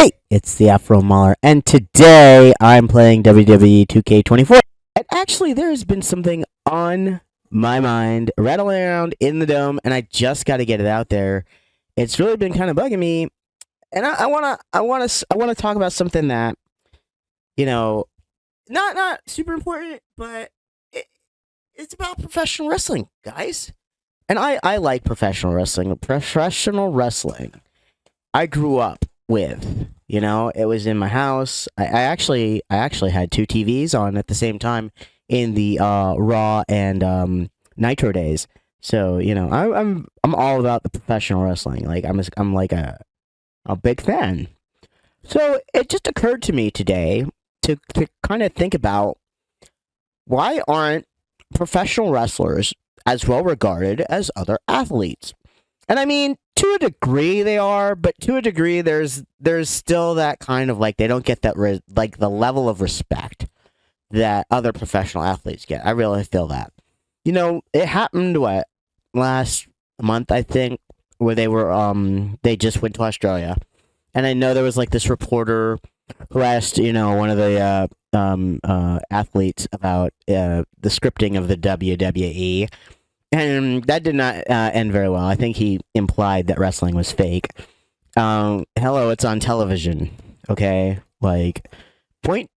Hey, it's the Afro Mauler, and today I'm playing WWE 2K24. And actually, there has been something on my mind rattling around in the dome, and I just got to get it out there. It's really been kind of bugging me, and I wanna talk about something that you know, not super important, but it, it's about professional wrestling, guys. And I like professional wrestling. Professional wrestling I grew up with. It was in my house. I actually had two TVs on at the same time in the Raw and Nitro days. So I'm all about the professional wrestling. Like I'm like a big fan. So it just occurred to me today to kind of think about why aren't professional wrestlers as well regarded as other athletes? And I mean, to a degree they are, but to a degree there's still that kind of like they don't get that like the level of respect that other professional athletes get. I really feel that. It happened what last month I think where they just went to Australia. And I know there was like this reporter who asked, one of the athletes about the scripting of the WWE, and that did not end very well. I think he implied that wrestling was fake. Hello, it's on television. Okay, like point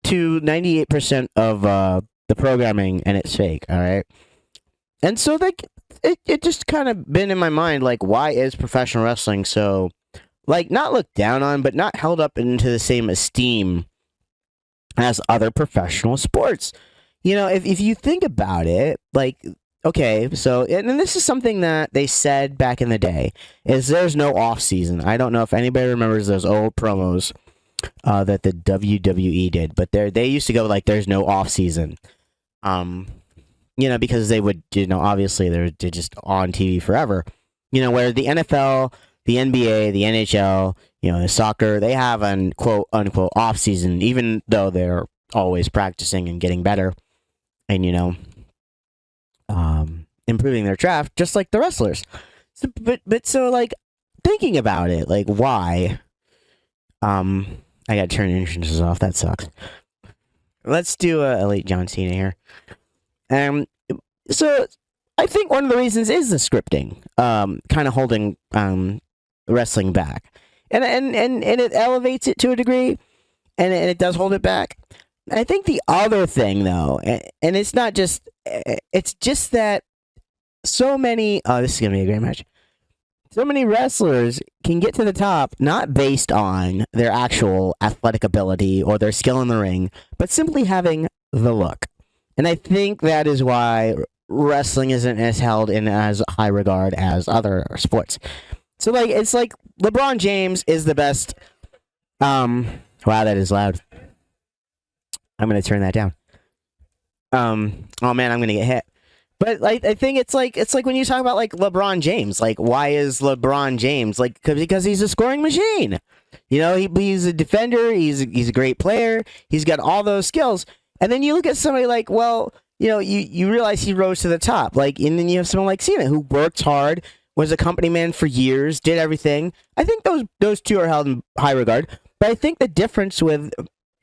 to 98% of the programming, and it's fake. All right, and so like it just kind of been in my mind, like why is professional wrestling so like not looked down on, but not held up into the same esteem as other professional sports? If you think about it, like okay, so and this is something that they said back in the day is there's no off season. I don't know if anybody remembers those old promos that the WWE did, but they used to go like there's no off season. Um, because they would, obviously they're just on TV forever. Where the NFL, the NBA, the NHL, the soccer, they have an quote unquote off season, even though they're always practicing and getting better, and improving their draft, just like the wrestlers. So like thinking about it, like why? I gotta turn entrances off. That sucks. Let's do a elite John Cena here. Um, so I think one of the reasons is the scripting, kind of holding wrestling back, and it elevates it to a degree, and it does hold it back. I think the other thing though, and it's not just, it's just that so many. Oh, this is gonna be a great match. So many wrestlers can get to the top not based on their actual athletic ability or their skill in the ring, but simply having the look. And I think that is why wrestling isn't as held in as high regard as other sports. So like it's like LeBron James is the best. Wow, that is loud. I'm gonna turn that down. Oh man, I'm gonna get hit. But like I think it's like when you talk about like LeBron James, like why is LeBron James like because he's a scoring machine. He's a defender. He's a great player. He's got all those skills. And then you look at somebody like, well, you realize he rose to the top. Like, and then you have someone like Cena who worked hard, was a company man for years, did everything. I think those two are held in high regard. But I think the difference with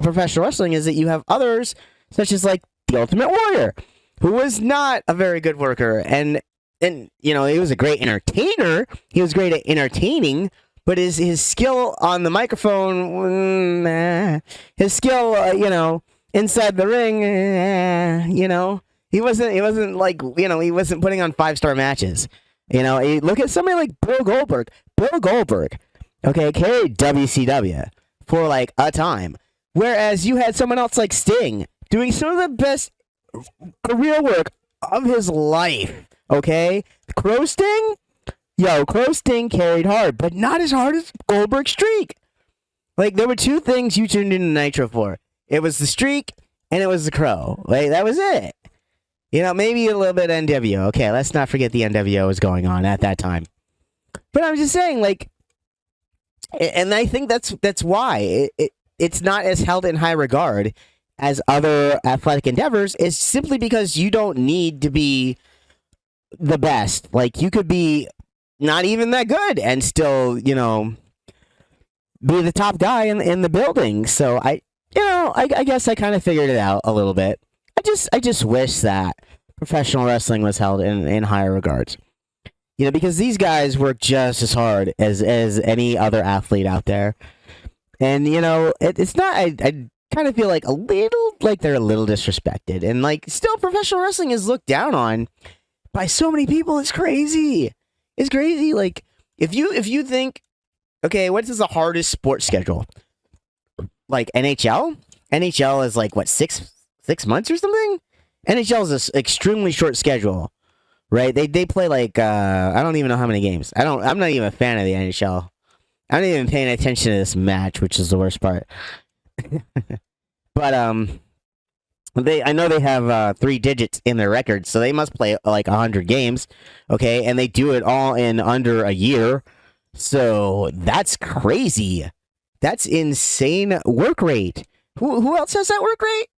professional wrestling is that you have others such as like the Ultimate Warrior, who was not a very good worker, and he was a great entertainer. He was great at entertaining, but his skill on the microphone, his skill, inside the ring, he wasn't like he wasn't putting on 5-star matches. Look at somebody like Bill Goldberg. Bill Goldberg, okay, carried WCW for like a time, whereas you had someone else like Sting doing some of the best career work of his life. Okay, Crow Sting, Crow Sting carried hard, but not as hard as Goldberg's streak. Like there were two things you tuned into Nitro for. It was the streak and it was the Crow. Like that was it. Maybe a little bit of NWO. Okay, let's not forget the NWO was going on at that time. But I'm just saying, like, and I think that's why it's not as held in high regard as other athletic endeavors, is simply because you don't need to be the best. Like you could be not even that good and still, be the top guy in the building. So I guess I kind of figured it out a little bit. I just wish that professional wrestling was held in higher regards. Because these guys work just as hard as any other athlete out there. And, it's not, I kind of feel like they're a little disrespected. And, still professional wrestling is looked down on by so many people. It's crazy. It's crazy. Like, if you think, okay, what is the hardest sports schedule? Like NHL? NHL is what, 6 months or something? NHL is an extremely short schedule, right? They play I don't even know how many games. I'm not even a fan of the NHL. I'm not even paying attention to this match, which is the worst part. But I know they have 3 digits in their record, so they must play 100 games, okay? And they do it all in under a year. So that's crazy. That's insane work rate. Who else has that work rate?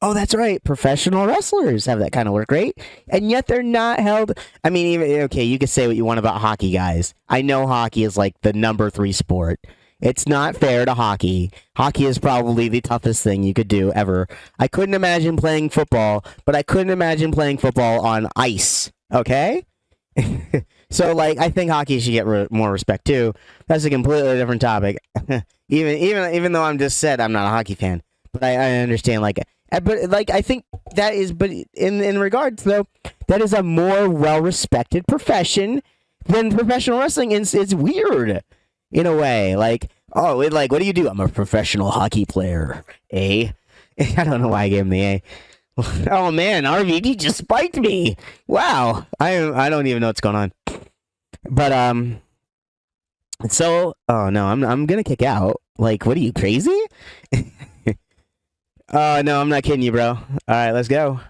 Oh, that's right. Professional wrestlers have that kind of work rate, and yet they're not held. I mean, even okay, you can say what you want about hockey, guys. I know hockey is the number 3 sport. It's not fair to hockey. Hockey is probably the toughest thing you could do ever. I couldn't imagine playing football, but I couldn't imagine playing football on ice. Okay? So, I think hockey should get more respect too. That's a completely different topic. even though I'm just said I'm not a hockey fan, but I understand but I think that is, but in regards though, that is a more well-respected profession than professional wrestling. It's weird in a way. What do you do? I'm a professional hockey player. I don't know why I gave him the A. Oh man, RVD just spiked me. Wow, I don't even know what's going on. But so oh no, I'm gonna kick out. What are you, crazy? No, I'm not kidding you, bro. All right, let's go.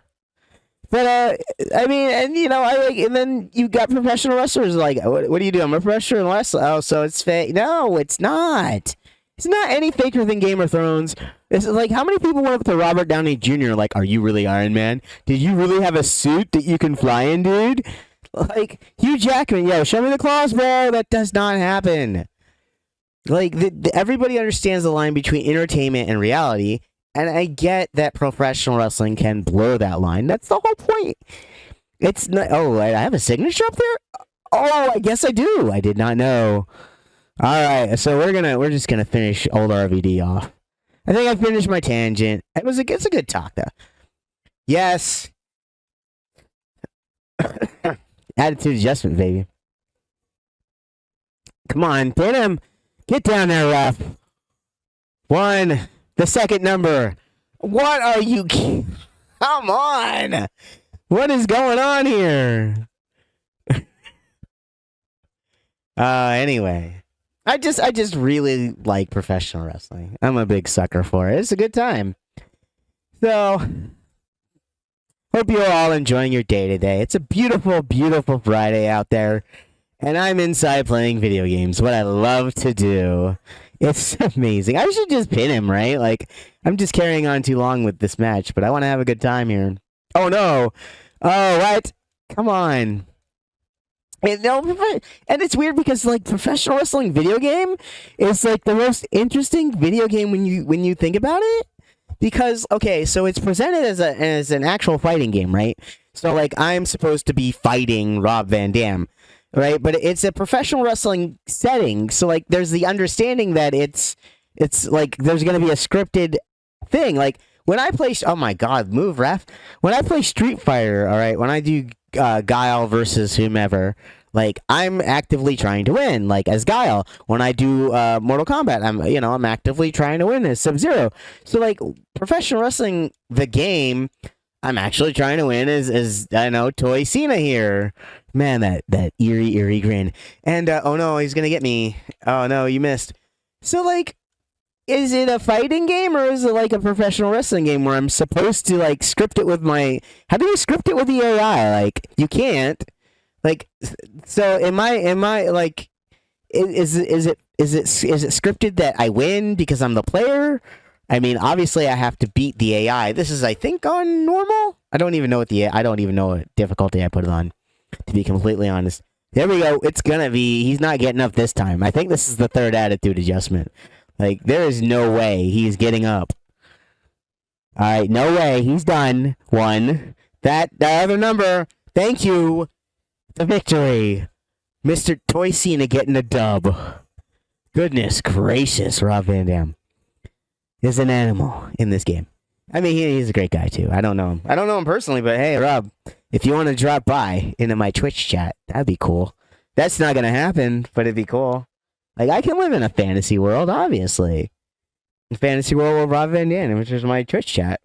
But I mean, and and then you got professional wrestlers. What do you do? I'm a professional wrestler. Oh, so it's fake? No, it's not. It's not any faker than Game of Thrones. It's how many people went up to Robert Downey Jr. Are you really Iron Man? Did you really have a suit that you can fly in, dude? Hugh Jackman, yo, show me the claws, bro. That does not happen. Everybody understands the line between entertainment and reality. And I get that professional wrestling can blur that line. That's the whole point. It's not. Oh, I have a signature up there. Oh, I guess I do. I did not know. All right, so we're just gonna finish old RVD off. I think I finished my tangent. It's a good talk though. Yes. Attitude adjustment, baby. Come on, pin him. Get down there, ref. 1. The second number. What are you? Come on. What is going on here? Anyway, I just really like professional wrestling. I'm a big sucker for it. It's a good time. So, hope you're all enjoying your day today. It's a beautiful, beautiful Friday out there, and I'm inside playing video games. What I love to do. It's amazing. I should just pin him, right? I'm just carrying on too long with this match, but I want to have a good time here. Oh, no. Oh, what? Come on. And it's weird because, professional wrestling video game is, the most interesting video game when you think about it. Because, okay, so it's presented as an actual fighting game, right? So, I'm supposed to be fighting Rob Van Dam. Right, but it's a professional wrestling setting, so there's the understanding that it's there's gonna be a scripted thing. When I play, oh my god, move ref. When I play Street Fighter, all right, when I do Guile versus whomever, I'm actively trying to win, as Guile. When I do Mortal Kombat, I'm actively trying to win as Sub-Zero. So professional wrestling, the game, I'm actually trying to win as I know Toy Cena here. Man, that eerie grin. And oh no, he's gonna get me. Oh no, you missed. So is it a fighting game or is it a professional wrestling game where I'm supposed to script it with my? How do you script it with the AI? You can't. So am I is it scripted that I win because I'm the player? I mean, obviously I have to beat the AI. This is, I think, on normal. I don't even know what difficulty I put it on, to be completely honest. There we go. It's gonna be. He's not getting up this time. I think this is the 3rd attitude adjustment. Like, there is no way he's getting up. All right, no way. He's done. One. That other number. Thank you. The victory. Mr. Toy Cena getting a dub. Goodness gracious, Rob Van Dam is an animal in this game. I mean, he's a great guy, too. I don't know him. I don't know him personally, but hey, Rob, if you want to drop by into my Twitch chat, that'd be cool. That's not going to happen, but it'd be cool. Like, I can live in a fantasy world, obviously. A fantasy world with Rob Van Dam, which is my Twitch chat.